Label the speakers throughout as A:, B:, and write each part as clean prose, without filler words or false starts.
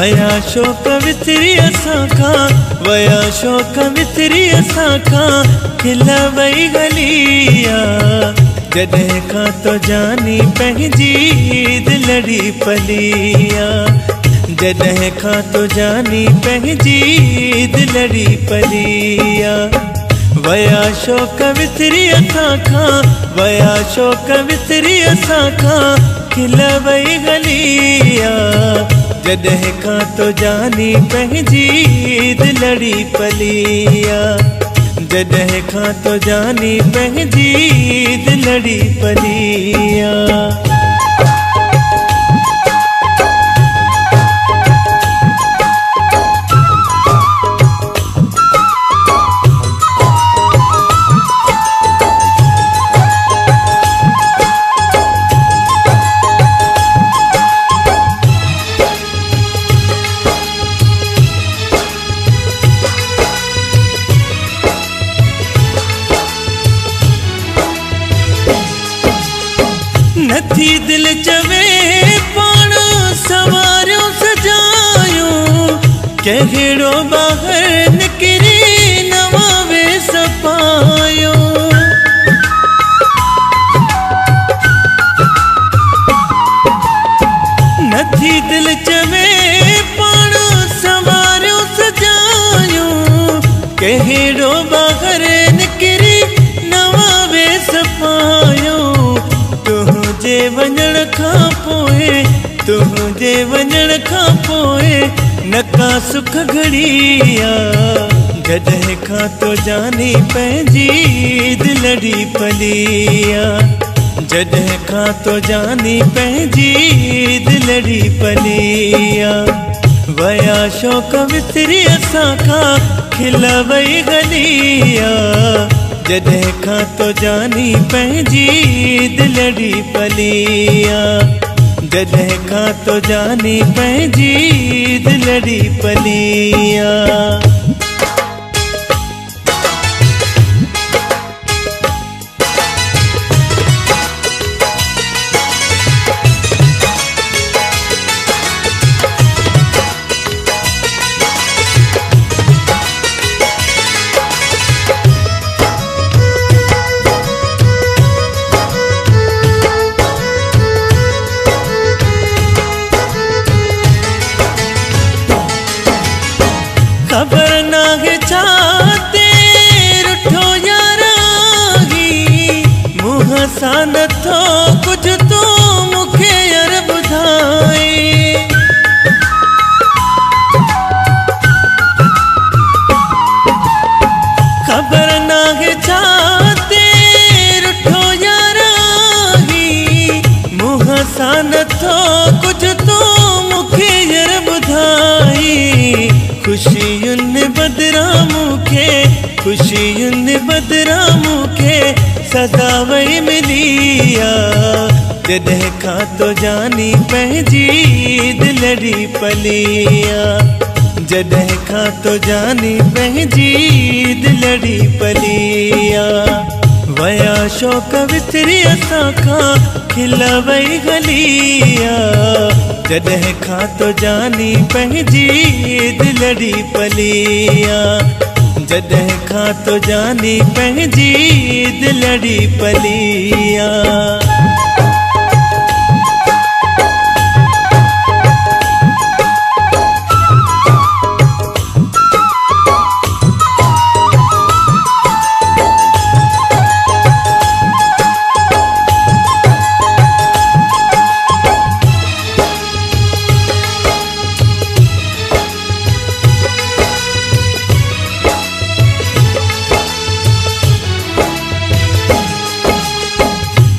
A: वया शोक विसरी असांखा, वया शोक विसरी असांखा, खिला वई गलिया। जॾहिं खां तो जानी पंहिंजी दिलड़ी पलिया, जॾहिं खां तो जानी पंहिंजी दिलड़ी पलिया। वया शोक विसरी असांखा, वया शोक विसरी असांखा, खिला वई गलिया। जॾहिं खां तो जानी पंहिंजी दिलड़ी पलिया, जॾहिं खां तो जानी पंहिंजी दिलड़ी पलिया। नथी दिल चवे पाण सवारियों सजायूं, कहिड़ो ॿाहिरि निकिरी नवां वेस पायो। नथी दिल चवे पाण सवारियों सजायूं, कहिड़ो ॿाहिरि निकिरी नवां वेस पायो। तुंहिंजे वञण खां पोइ, तुंहिंजे वञण खां पोइ नका सुख घड़िया। जॾहिं खां तो जानी पंहिंजी दिलड़ी पलिया, जॾहिं खां तो जानी पंहिंजी दिलड़ी पलिया। वया शोक विसरी असांखा, खिला वई गलिया। जॾहिं खां तो जानी पंहिंजी दिलड़ी पलिया, जॾहिं खां तो जानी पंहिंजी दिलड़ी पलिया। खबर नाहे छाते रुठो यारागी, मुंहं सां नथो कुझु तो मूंखे यार ॿुधाए। खबर नाहे छाते रुठो यारागी, मुंहं सां नथो कुझु तो मूंखे यार ॿुधाए। खुशियुनि बदिरां मूंखे, खुशियुनि बदिरां मूंखे सदा वई मिलिया। जॾहिं खां तो जानी पंहिंजी दिलड़ी पलिया, जॾहिं खां तो जानी पंहिंजी दिलड़ी पलिया। वया शोक विसरी असांखा, खिला वई गलिया। जॾहिं खां तो जानी पंहिंजी दिलड़ी पलिया, जॾहिं खां तो जानी पंहिंजी दिलड़ी पलिया।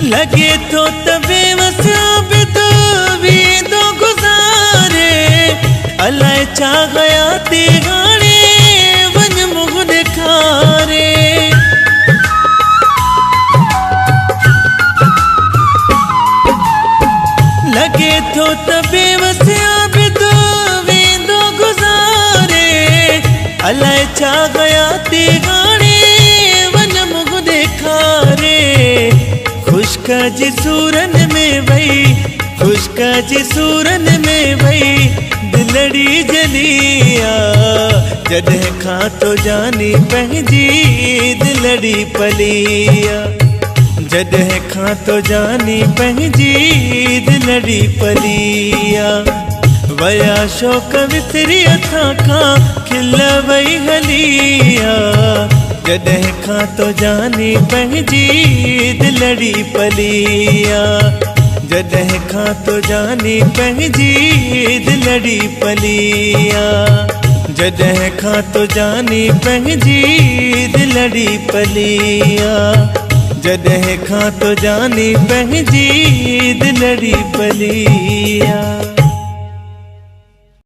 A: लगे तो तबे वसाबित वेंदो गुज़ारे, अलाए छा गया ते हाणे वञ मुंहुं ॾेखारे। लगे तो तबे वसाबित वेंदो गुज़ारे, अलाए छा गया ते हाणे वञ मुंहुं ॾेखारे। खुश्क जी सूरन में वही, खुश्क जी सूरन में वही दिल लड़ी जलिया जॾहिं खां तो जानी पंहिंजी दिलड़ी पलिया जॾहिं खां तो जानी पंहिंजी दिलड़ी पलिया वया शौक़ विसरी अथां खां खिल वई हलिया जॾहिं खां तो जानी पंहिंजी दिलड़ी पलिया जॾहिं खां तो जानी पंहिंजी दिलड़ी पलिया जॾहिं खां तो जानी पंहिंजी दिलड़ी पलिया जॾहिं खां तो जानी पंहिंजी दिलड़ी पलिया।